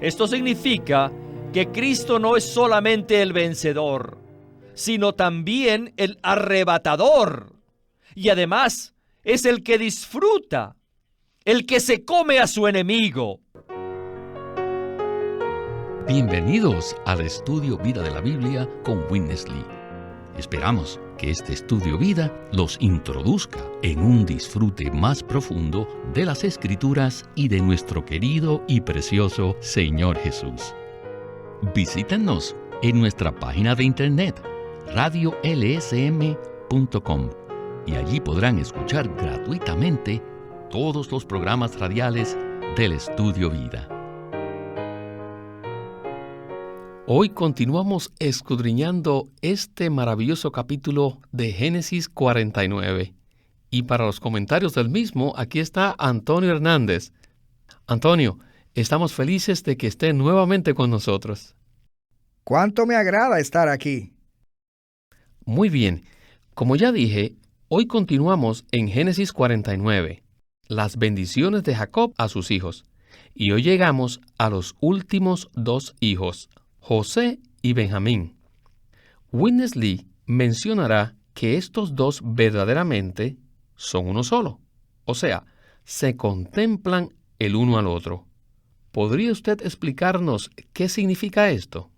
Esto significa que Cristo no es solamente el vencedor, sino también el arrebatador. Y además es el que disfruta, el que se come a su enemigo. Bienvenidos al Estudio Vida de la Biblia con Witness Lee. Esperamos que este Estudio Vida los introduzca en un disfrute más profundo de las Escrituras y de nuestro querido y precioso Señor Jesús. Visítenos en nuestra página de internet radiolsm.com y allí podrán escuchar gratuitamente todos los programas radiales del Estudio Vida. Hoy continuamos escudriñando este maravilloso capítulo de Génesis 49. Y para los comentarios del mismo, aquí está Antonio Hernández. Antonio, estamos felices de que esté nuevamente con nosotros. ¡Cuánto me agrada estar aquí! Muy bien, como ya dije, hoy continuamos en Génesis 49, las bendiciones de Jacob a sus hijos. Y hoy llegamos a los últimos dos hijos, José y Benjamín. Witness Lee mencionará que estos dos verdaderamente son uno solo, o sea, se contemplan el uno al otro. ¿Podría usted explicarnos qué significa esto?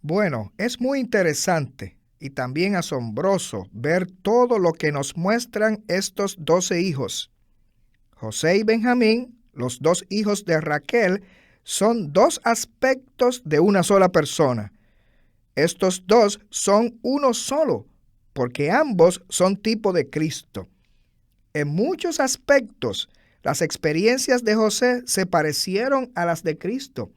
Bueno, es muy interesante y también asombroso ver todo lo que nos muestran estos 12 hijos. José y Benjamín, los dos hijos de Raquel, son dos aspectos de una sola persona. Estos dos son uno solo, porque ambos son tipo de Cristo. En muchos aspectos, las experiencias de José se parecieron a las de Cristo.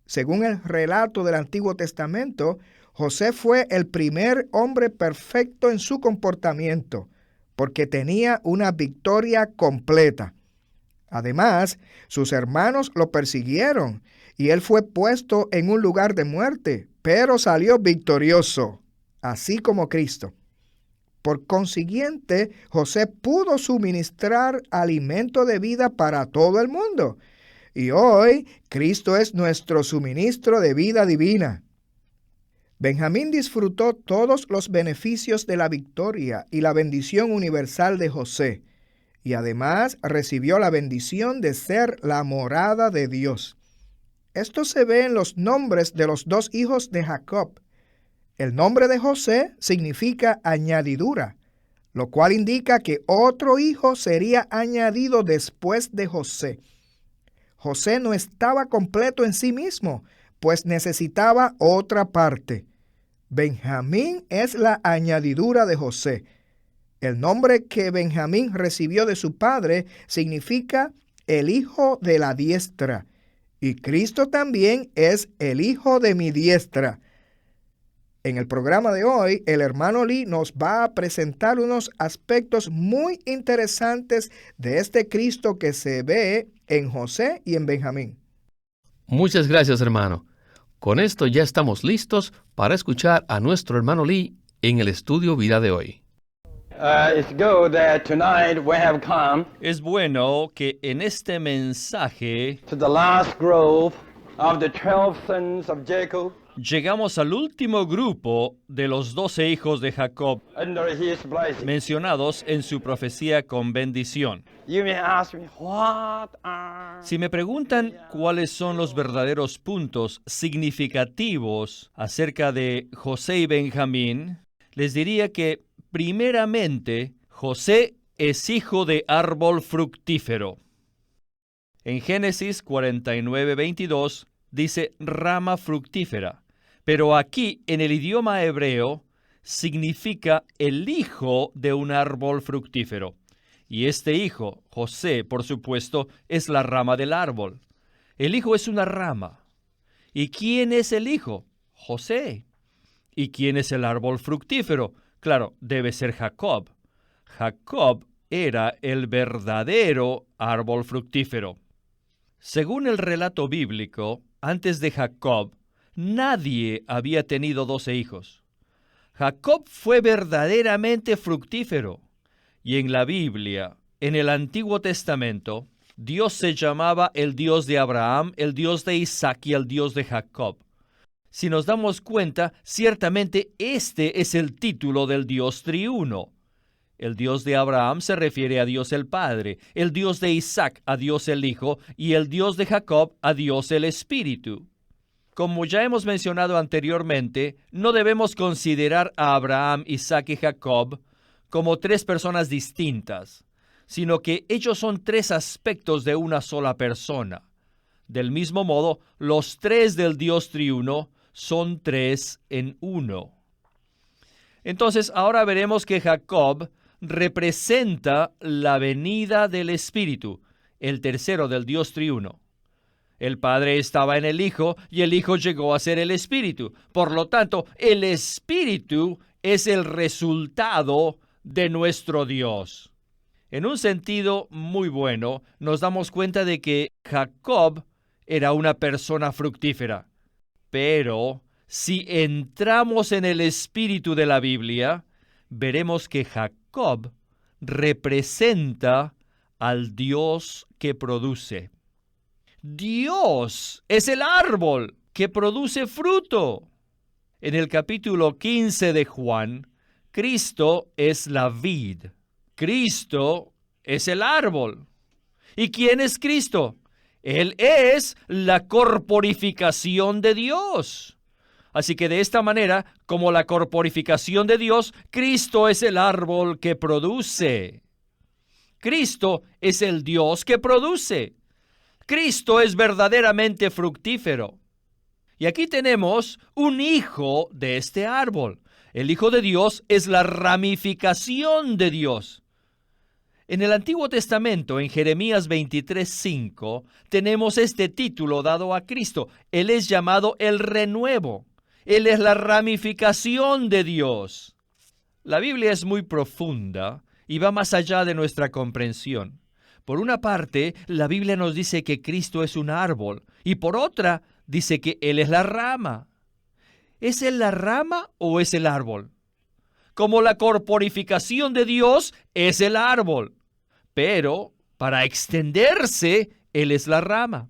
Según el relato del Antiguo Testamento, José fue el primer hombre perfecto en su comportamiento, porque tenía una victoria completa. Además, sus hermanos lo persiguieron y él fue puesto en un lugar de muerte, pero salió victorioso, así como Cristo. Por consiguiente, José pudo suministrar alimento de vida para todo el mundo. Y hoy, Cristo es nuestro suministro de vida divina. Benjamín disfrutó todos los beneficios de la victoria y la bendición universal de José. Y además recibió la bendición de ser la morada de Dios. Esto se ve en los nombres de los dos hijos de Jacob. El nombre de José significa añadidura, lo cual indica que otro hijo sería añadido después de José. José no estaba completo en sí mismo, pues necesitaba otra parte. Benjamín es la añadidura de José. El nombre que Benjamín recibió de su padre significa el hijo de la diestra. Y Cristo también es el hijo de mi diestra. En el programa de hoy, el hermano Lee nos va a presentar unos aspectos muy interesantes de este Cristo que se ve en José y en Benjamín. Muchas gracias, hermano. Con esto ya estamos listos para escuchar a nuestro hermano Lee en el Estudio Vida de hoy. Es bueno que en este mensaje to the last grove of the 12 sons of Jacob llegamos al último grupo de los 12 hijos de Jacob, under his blessing. mencionados en su profecía con bendición. You may ask me, what are... Si me preguntan cuáles son los verdaderos puntos significativos acerca de José y Benjamín, les diría que, primeramente, José es hijo de árbol fructífero. En Génesis 49:22 dice rama fructífera, pero aquí en el idioma hebreo significa el hijo de un árbol fructífero. Y este hijo, José, por supuesto, es la rama del árbol. El hijo es una rama. ¿Y quién es el hijo? José. ¿Y quién es el árbol fructífero? Claro, debe ser Jacob. Jacob era el verdadero árbol fructífero. Según el relato bíblico, antes de Jacob, nadie había tenido 12 hijos. Jacob fue verdaderamente fructífero. Y en la Biblia, en el Antiguo Testamento, Dios se llamaba el Dios de Abraham, el Dios de Isaac y el Dios de Jacob. Si nos damos cuenta, ciertamente este es el título del Dios triuno. El Dios de Abraham se refiere a Dios el Padre, el Dios de Isaac a Dios el Hijo y el Dios de Jacob a Dios el Espíritu. Como ya hemos mencionado anteriormente, no debemos considerar a Abraham, Isaac y Jacob como tres personas distintas, sino que ellos son tres aspectos de una sola persona. Del mismo modo, los tres del Dios triuno son tres en uno. Entonces, ahora veremos que Jacob representa la venida del Espíritu, el tercero del Dios triuno. El Padre estaba en el Hijo y el Hijo llegó a ser el Espíritu. Por lo tanto, el Espíritu es el resultado de nuestro Dios. En un sentido muy bueno, nos damos cuenta de que Jacob era una persona fructífera. Pero si entramos en el espíritu de la Biblia, veremos que Jacob representa al Dios que produce. Dios es el árbol que produce fruto. En el capítulo 15 de Juan, Cristo es la vid. Cristo es el árbol. ¿Y quién es Cristo? Él es la corporificación de Dios. Así que de esta manera, como la corporificación de Dios, Cristo es el árbol que produce. Cristo es el Dios que produce. Cristo es verdaderamente fructífero. Y aquí tenemos un hijo de este árbol. El Hijo de Dios es la ramificación de Dios. En el Antiguo Testamento, en Jeremías 23:5, tenemos este título dado a Cristo. Él es llamado el renuevo. Él es la ramificación de Dios. La Biblia es muy profunda y va más allá de nuestra comprensión. Por una parte, la Biblia nos dice que Cristo es un árbol, y por otra, dice que Él es la rama. ¿Es Él la rama o es el árbol? Como la corporificación de Dios es el árbol, pero para extenderse, Él es la rama.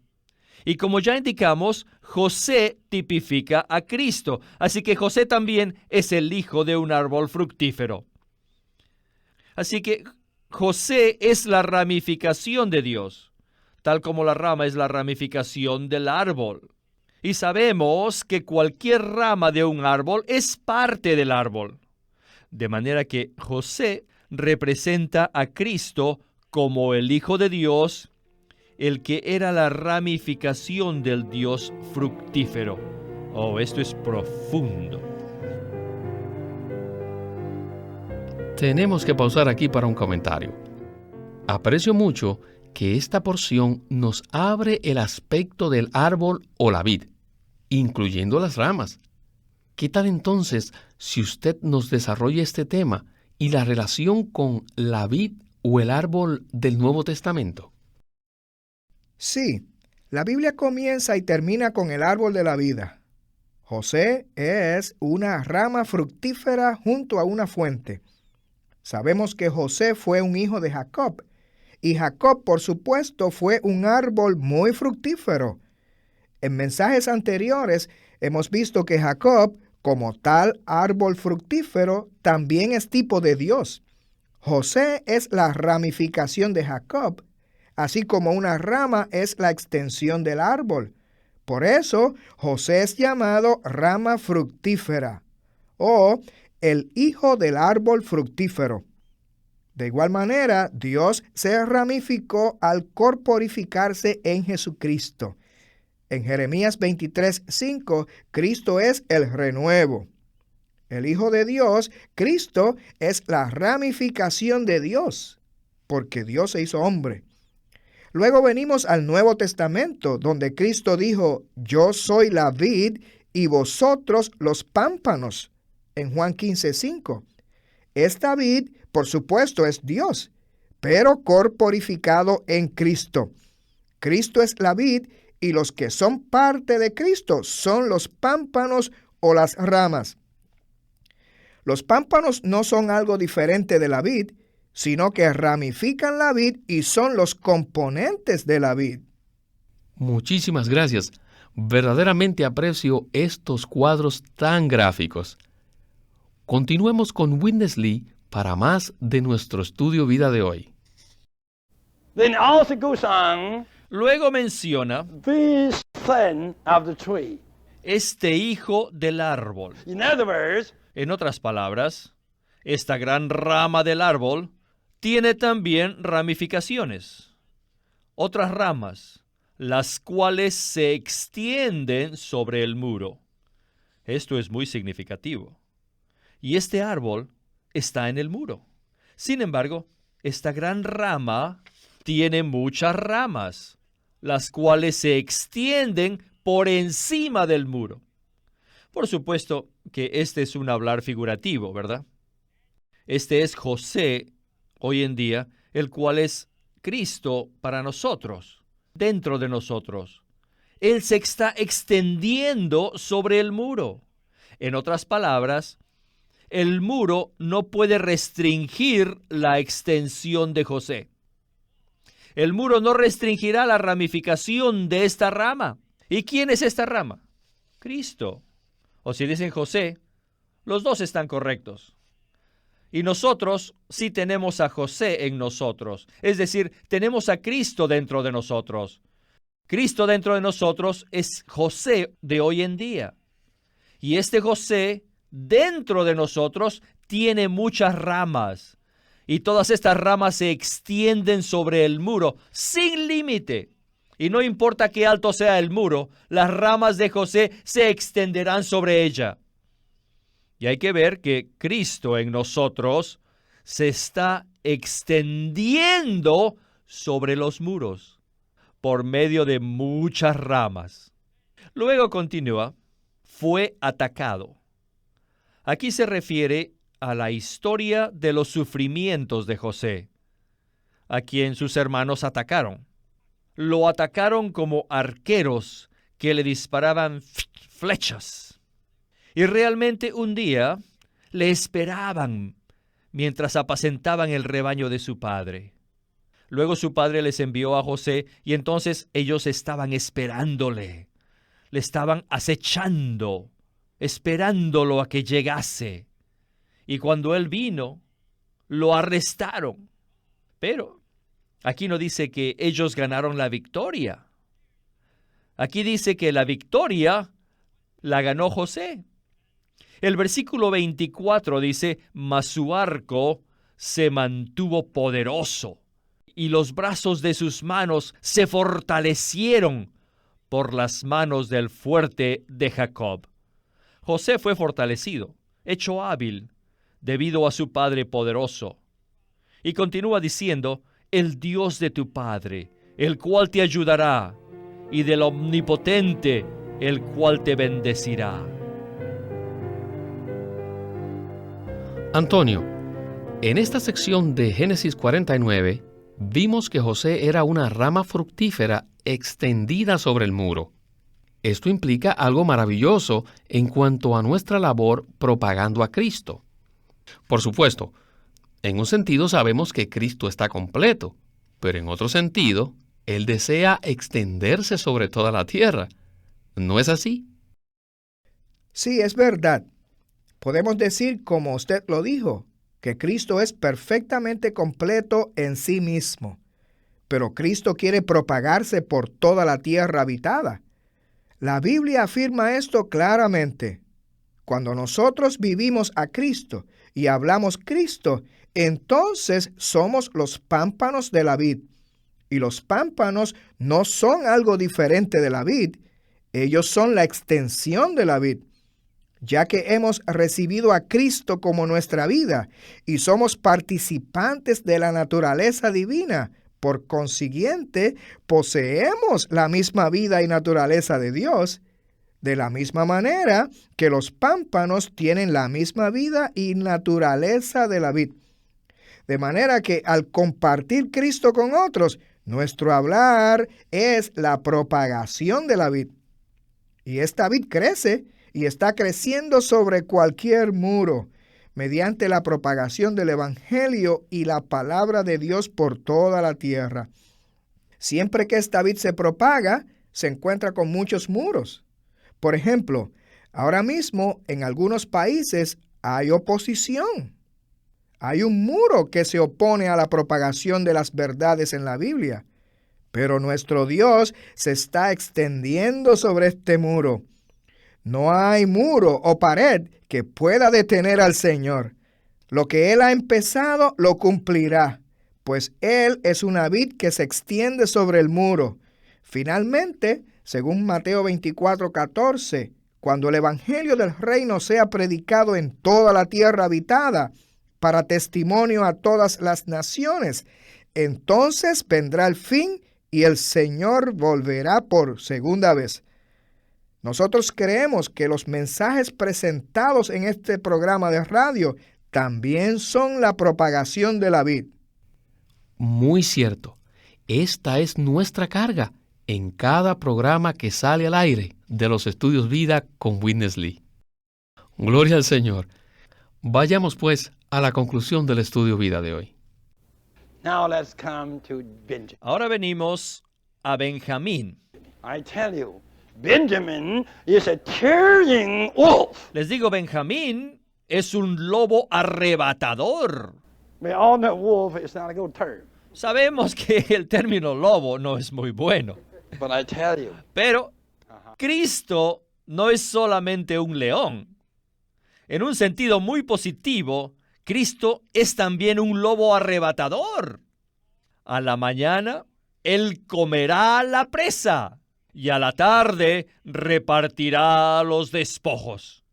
Y como ya indicamos, José tipifica a Cristo, así que José también es el hijo de un árbol fructífero. Así que José es la ramificación de Dios, tal como la rama es la ramificación del árbol. Y sabemos que cualquier rama de un árbol es parte del árbol. De manera que José representa a Cristo como el Hijo de Dios, el que era la ramificación del Dios fructífero. Oh, esto es profundo. Tenemos que pausar aquí para un comentario. Aprecio mucho que esta porción nos abre el aspecto del árbol o la vid, incluyendo las ramas. ¿Qué tal entonces si usted nos desarrolla este tema y la relación con la vid o el árbol del Nuevo Testamento? Sí, la Biblia comienza y termina con el árbol de la vida. José es una rama fructífera junto a una fuente. Sabemos que José fue un hijo de Jacob, y Jacob, por supuesto, fue un árbol muy fructífero. En mensajes anteriores hemos visto que Jacob, como tal árbol fructífero, también es tipo de Dios. José es la ramificación de Jacob, así como una rama es la extensión del árbol. Por eso, José es llamado rama fructífera, o el hijo del árbol fructífero. De igual manera, Dios se ramificó al corporificarse en Jesucristo. En Jeremías 23:5, Cristo es el renuevo. El Hijo de Dios, Cristo, es la ramificación de Dios, porque Dios se hizo hombre. Luego venimos al Nuevo Testamento, donde Cristo dijo, yo soy la vid y vosotros los pámpanos, en Juan 15:5. Esta vid, por supuesto, es Dios, pero corporificado en Cristo. Cristo es la vid y los que son parte de Cristo son los pámpanos o las ramas. Los pámpanos no son algo diferente de la vid, sino que ramifican la vid y son los componentes de la vid. Muchísimas gracias. Verdaderamente aprecio estos cuadros tan gráficos. Continuemos con Witness Lee para más de nuestro estudio vida de hoy. Then also goes on, Luego menciona this son of the tree. este hijo del árbol. In other words, En otras palabras, esta gran rama del árbol tiene también ramificaciones, otras ramas, las cuales se extienden sobre el muro. Esto es muy significativo. Y este árbol está en el muro. Sin embargo, esta gran rama tiene muchas ramas, las cuales se extienden por encima del muro. Por supuesto que este es un hablar figurativo, ¿verdad? Este es José hoy en día, el cual es Cristo para nosotros, dentro de nosotros. Él se está extendiendo sobre el muro. En otras palabras, el muro no puede restringir la extensión de José. El muro no restringirá la ramificación de esta rama. ¿Y quién es esta rama? Cristo. O si dicen José, los dos están correctos. Y nosotros sí tenemos a José en nosotros. Es decir, tenemos a Cristo dentro de nosotros. Cristo dentro de nosotros es José de hoy en día. Y este José dentro de nosotros tiene muchas ramas. Y todas estas ramas se extienden sobre el muro sin límite. Y no importa qué alto sea el muro, las ramas de José se extenderán sobre ella. Y hay que ver que Cristo en nosotros se está extendiendo sobre los muros por medio de muchas ramas. Luego continúa, fue atacado. Aquí se refiere a la historia de los sufrimientos de José, a quien sus hermanos atacaron. Lo atacaron como arqueros que le disparaban flechas. Y realmente un día le esperaban mientras apacentaban el rebaño de su padre. Luego su padre les envió a José y entonces ellos estaban esperándole. Le estaban acechando, esperándolo a que llegase. Y cuando él vino, lo arrestaron. Pero aquí no dice que ellos ganaron la victoria. Aquí dice que la victoria la ganó José. El versículo 24 dice, mas su arco se mantuvo poderoso y los brazos de sus manos se fortalecieron por las manos del fuerte de Jacob. José fue fortalecido, hecho hábil, debido a su padre poderoso. Y continúa diciendo, el Dios de tu padre, el cual te ayudará, y del Omnipotente, el cual te bendecirá. Antonio, en esta sección de Génesis 49, vimos que José era una rama fructífera extendida sobre el muro. Esto implica algo maravilloso en cuanto a nuestra labor propagando a Cristo. Por supuesto, en un sentido sabemos que Cristo está completo, pero en otro sentido, Él desea extenderse sobre toda la tierra. ¿No es así? Sí, es verdad. Podemos decir, como usted lo dijo, que Cristo es perfectamente completo en sí mismo, pero Cristo quiere propagarse por toda la tierra habitada. La Biblia afirma esto claramente. Cuando nosotros vivimos a Cristo y hablamos Cristo, entonces somos los pámpanos de la vid. Y los pámpanos no son algo diferente de la vid, ellos son la extensión de la vid. Ya que hemos recibido a Cristo como nuestra vida y somos participantes de la naturaleza divina, por consiguiente, poseemos la misma vida y naturaleza de Dios, de la misma manera que los pámpanos tienen la misma vida y naturaleza de la vid. De manera que al compartir Cristo con otros, nuestro hablar es la propagación de la vid. Y esta vid crece y está creciendo sobre cualquier muro. mediante la propagación del Evangelio y la palabra de Dios por toda la tierra. Siempre que esta vid se propaga, se encuentra con muchos muros. Por ejemplo, ahora mismo en algunos países hay oposición. Hay un muro que se opone a la propagación de las verdades en la Biblia. Pero nuestro Dios se está extendiendo sobre este muro. No hay muro o pared que pueda detener al Señor. Lo que Él ha empezado lo cumplirá, pues Él es una vid que se extiende sobre el muro. Finalmente, según Mateo 24:14, cuando el Evangelio del Reino sea predicado en toda la tierra habitada, para testimonio a todas las naciones, entonces vendrá el fin y el Señor volverá por segunda vez. Nosotros creemos que los mensajes presentados en este programa de radio también son la propagación de la vid. Muy cierto. Esta es nuestra carga en cada programa que sale al aire de los Estudios Vida con Witness Lee. Gloria al Señor. Vayamos pues a la conclusión del Estudio Vida de hoy. Now let's come to Benjamin. Ahora venimos a Benjamín. I tell you, Benjamin is a tearing wolf. Les digo, Benjamín es un lobo arrebatador. We all know wolf is not a good term, Sabemos que el término lobo no es muy bueno, but I tell you, pero Cristo no es solamente un león. En un sentido muy positivo, Cristo es también un lobo arrebatador. A la mañana, Él comerá la presa y a la tarde repartirá los despojos.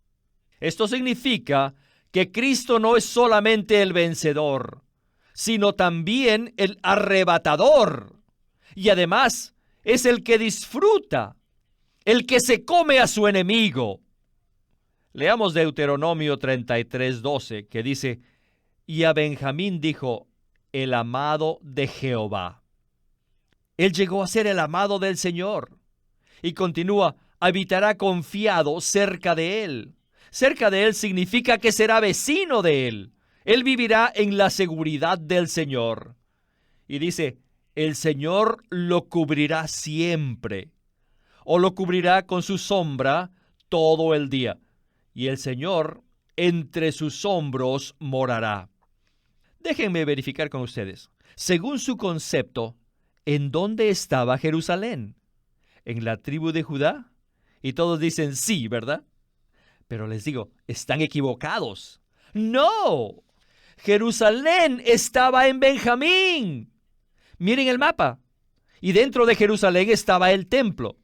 Esto significa que Cristo no es solamente el vencedor, sino también el arrebatador. Y además es el que disfruta, el que se come a su enemigo. Leamos Deuteronomio 33:12, que dice: y a Benjamín dijo, el amado de Jehová. Él llegó a ser el amado del Señor. Y continúa, habitará confiado cerca de él. Cerca de él significa que será vecino de él. Él vivirá en la seguridad del Señor. Y dice, el Señor lo cubrirá siempre, o lo cubrirá con su sombra todo el día. Y el Señor entre sus hombros morará. Déjenme verificar con ustedes. Según su concepto, ¿en dónde estaba Jerusalén? ¿En la tribu de Judá? Y todos dicen sí, ¿verdad? Pero les digo, están equivocados. ¡No! Jerusalén estaba en Benjamín. Miren el mapa. Y dentro de Jerusalén estaba el templo.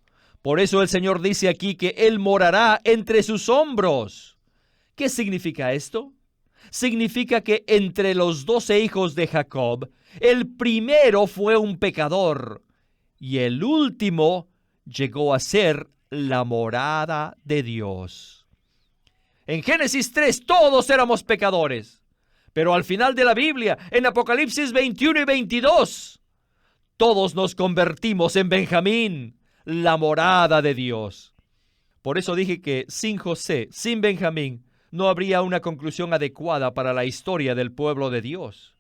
Por eso el Señor dice aquí que Él morará entre sus hombros. ¿Qué significa esto? Significa que entre los 12 hijos de Jacob, el primero fue un pecador y el último llegó a ser la morada de Dios. En Génesis 3 todos éramos pecadores, pero al final de la Biblia, en Apocalipsis 21 y 22, todos nos convertimos en Benjamín, la morada de Dios. Por eso dije que sin José, sin Benjamín, no habría una conclusión adecuada para la historia del pueblo de Dios.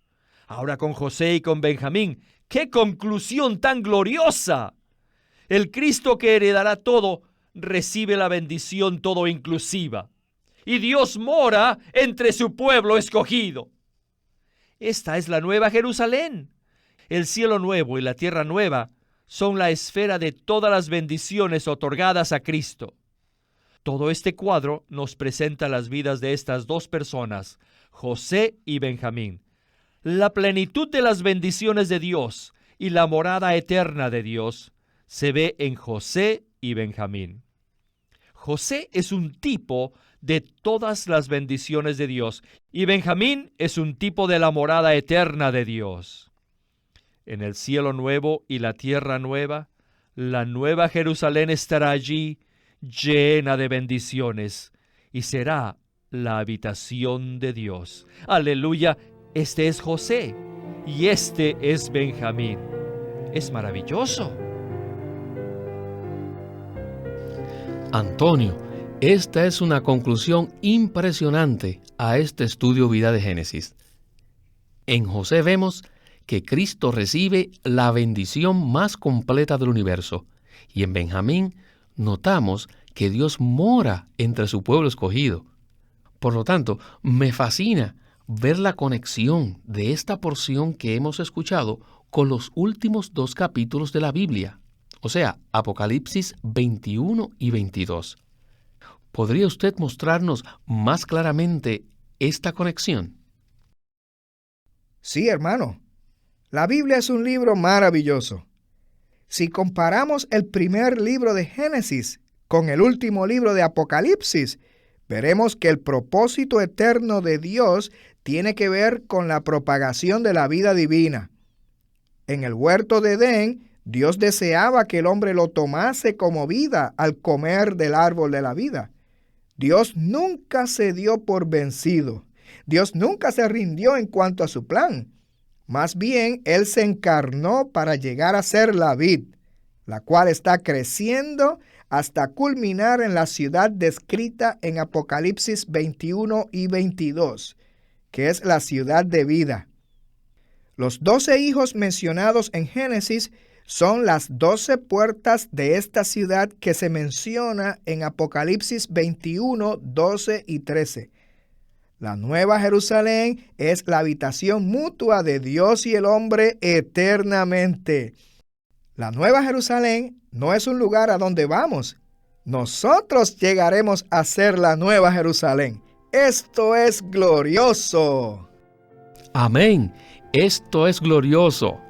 Ahora con José y con Benjamín, ¡qué conclusión tan gloriosa! El Cristo que heredará todo, recibe la bendición todo inclusiva. Y Dios mora entre su pueblo escogido. Esta es la nueva Jerusalén. El cielo nuevo y la tierra nueva son la esfera de todas las bendiciones otorgadas a Cristo. Todo este cuadro nos presenta las vidas de estas dos personas, José y Benjamín. La plenitud de las bendiciones de Dios y la morada eterna de Dios se ve en José y Benjamín. José es un tipo de todas las bendiciones de Dios y Benjamín es un tipo de la morada eterna de Dios. En el cielo nuevo y la tierra nueva, la nueva Jerusalén estará allí, llena de bendiciones, y será la habitación de Dios. Aleluya, este es José y este es Benjamín. Es maravilloso. Antonio, Esta es una conclusión impresionante a este estudio Vida de Génesis. En José vemos que Cristo recibe la bendición más completa del universo, y en Benjamín notamos que Dios mora entre su pueblo escogido. Por lo tanto, me fascina ver la conexión de esta porción que hemos escuchado con los últimos 2 capítulos de la Biblia, o sea, Apocalipsis 21 y 22. ¿Podría usted mostrarnos más claramente esta conexión? Sí, hermano. La Biblia es un libro maravilloso. Si comparamos el primer libro de Génesis con el último libro de Apocalipsis, veremos que el propósito eterno de Dios tiene que ver con la propagación de la vida divina. En el huerto de Edén, Dios deseaba que el hombre lo tomase como vida al comer del árbol de la vida. Dios nunca se dio por vencido. Dios nunca se rindió en cuanto a su plan. Más bien, Él se encarnó para llegar a ser la vid, la cual está creciendo hasta culminar en la ciudad descrita en Apocalipsis 21 y 22, que es la ciudad de vida. Los 12 hijos mencionados en Génesis son las 12 puertas de esta ciudad que se menciona en Apocalipsis 21, 12 y 13. La Nueva Jerusalén es la habitación mutua de Dios y el hombre eternamente. La Nueva Jerusalén no es un lugar a donde vamos. Nosotros llegaremos a ser la Nueva Jerusalén. Esto es glorioso. Amén. Esto es glorioso.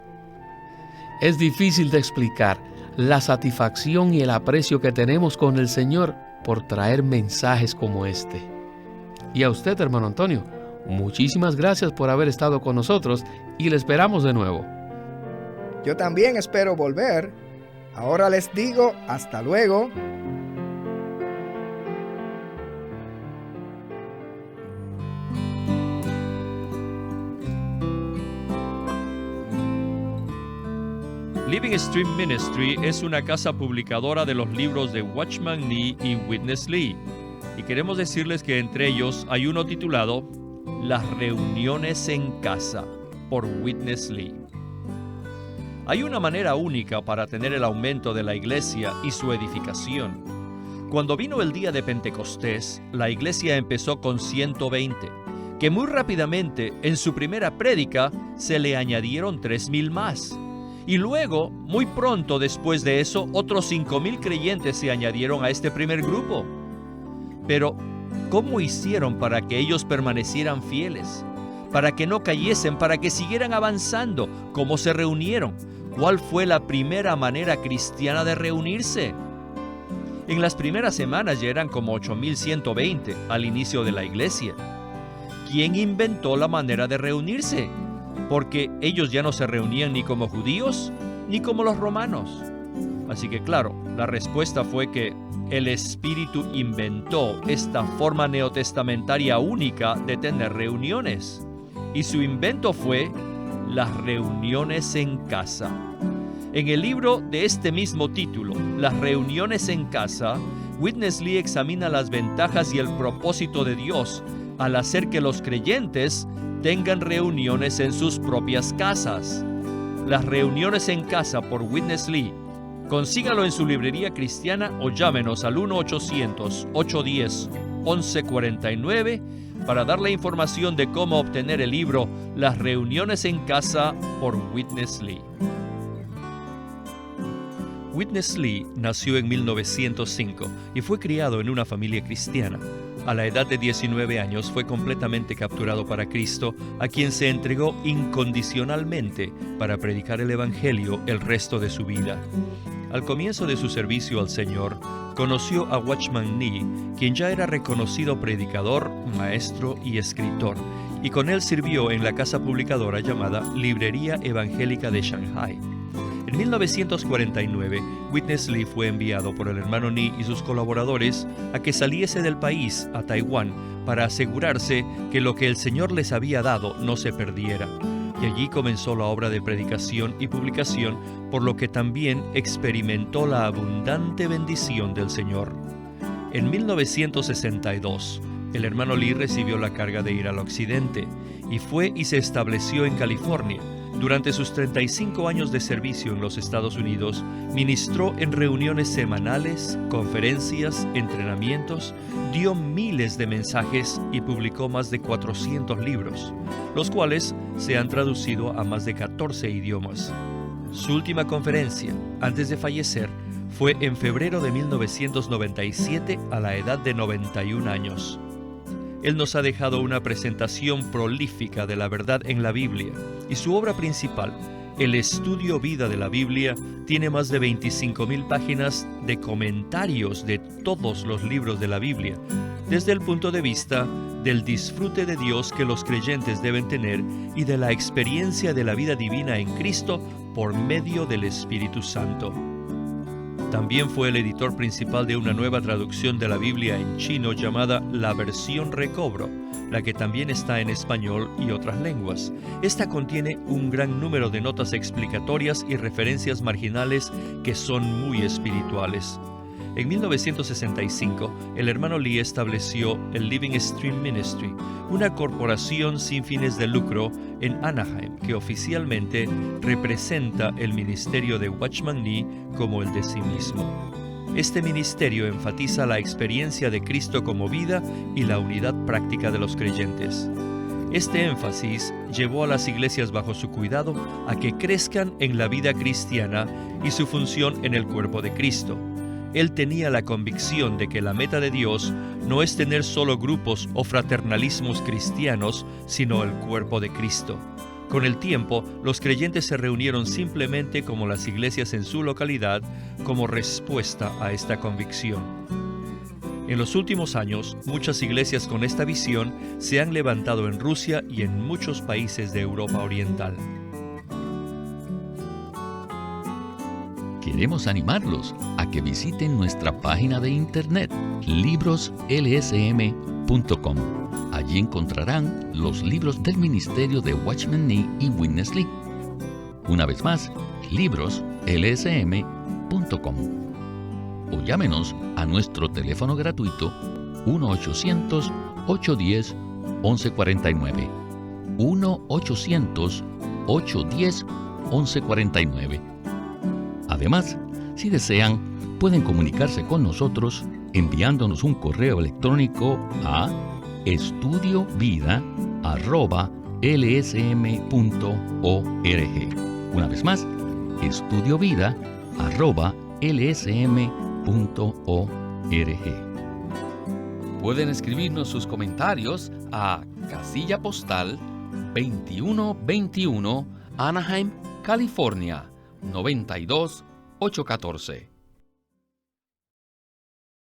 Es difícil de explicar la satisfacción y el aprecio que tenemos con el Señor por traer mensajes como este. Y a usted, hermano Antonio, muchísimas gracias por haber estado con nosotros y le esperamos de nuevo. Yo también espero volver. Ahora les digo hasta luego. Living Stream Ministry es una casa publicadora de los libros de Watchman Nee y Witness Lee. Y queremos decirles que entre ellos hay uno titulado Las reuniones en casa, por Witness Lee. Hay una manera única para tener el aumento de la iglesia y su edificación. Cuando vino el día de Pentecostés, la iglesia empezó con 120, que muy rápidamente en su primera prédica se le añadieron 3,000 más. Y luego, muy pronto después de eso, otros 5,000 creyentes se añadieron a este primer grupo. Pero, ¿cómo hicieron para que ellos permanecieran fieles? Para que no cayesen, para que siguieran avanzando. ¿Cómo se reunieron? ¿Cuál fue la primera manera cristiana de reunirse? En las primeras semanas ya eran como 8,120 al inicio de la iglesia. ¿Quién inventó la manera de reunirse? Porque ellos ya no se reunían ni como judíos ni como los romanos. Así que claro, la respuesta fue que el Espíritu inventó esta forma neotestamentaria única de tener reuniones. Y su invento fue las reuniones en casa. En el libro de este mismo título, Las reuniones en casa, Witness Lee examina las ventajas y el propósito de Dios al hacer que los creyentes tengan reuniones en sus propias casas. Las reuniones en casa por Witness Lee. Consígalo en su librería cristiana o llámenos al 1-800-810-1149 para darle información de cómo obtener el libro Las reuniones en casa por Witness Lee. Witness Lee nació en 1905 y fue criado en una familia cristiana. A la edad de 19 años fue completamente capturado para Cristo, a quien se entregó incondicionalmente para predicar el Evangelio el resto de su vida. Al comienzo de su servicio al Señor, conoció a Watchman Nee, quien ya era reconocido predicador, maestro y escritor, y con él sirvió en la casa publicadora llamada Librería Evangélica de Shanghai. En 1949, Witness Lee fue enviado por el hermano Nee y sus colaboradores a que saliese del país a Taiwán para asegurarse que lo que el Señor les había dado no se perdiera. Y allí comenzó la obra de predicación y publicación, por lo que también experimentó la abundante bendición del Señor. En 1962, el hermano Lee recibió la carga de ir al occidente y fue y se estableció en California. Durante sus 35 años de servicio en los Estados Unidos, ministró en reuniones semanales, conferencias, entrenamientos, dio miles de mensajes y publicó más de 400 libros, los cuales se han traducido a más de 14 idiomas. Su última conferencia, antes de fallecer, fue en febrero de 1997 a la edad de 91 años. Él nos ha dejado una presentación prolífica de la verdad en la Biblia, y su obra principal, el Estudio Vida de la Biblia, tiene más de 25,000 páginas de comentarios de todos los libros de la Biblia, desde el punto de vista del disfrute de Dios que los creyentes deben tener y de la experiencia de la vida divina en Cristo por medio del Espíritu Santo. También fue el editor principal de una nueva traducción de la Biblia en chino llamada La Versión Recobro, la que también está en español y otras lenguas. Esta contiene un gran número de notas explicatorias y referencias marginales que son muy espirituales. En 1965, el hermano Lee estableció el Living Stream Ministry, una corporación sin fines de lucro en Anaheim que oficialmente representa el ministerio de Watchman Nee como el de sí mismo. Este ministerio enfatiza la experiencia de Cristo como vida y la unidad práctica de los creyentes. Este énfasis llevó a las iglesias bajo su cuidado a que crezcan en la vida cristiana y su función en el cuerpo de Cristo. Él tenía la convicción de que la meta de Dios no es tener solo grupos o fraternalismos cristianos, sino el cuerpo de Cristo. Con el tiempo, los creyentes se reunieron simplemente como las iglesias en su localidad, como respuesta a esta convicción. En los últimos años, muchas iglesias con esta visión se han levantado en Rusia y en muchos países de Europa Oriental. Queremos animarlos a que visiten nuestra página de internet libroslsm.com. Allí encontrarán los libros del ministerio de Watchman Nee y Witness Lee. Una vez más, libroslsm.com. O llámenos a nuestro teléfono gratuito 1-800-810-1149. 1-800-810-1149. Además, si desean, pueden comunicarse con nosotros enviándonos un correo electrónico a estudiovida@lsm.org. Una vez más, estudiovida@lsm.org. Pueden escribirnos sus comentarios a Casilla Postal 2121, Anaheim, California 92814.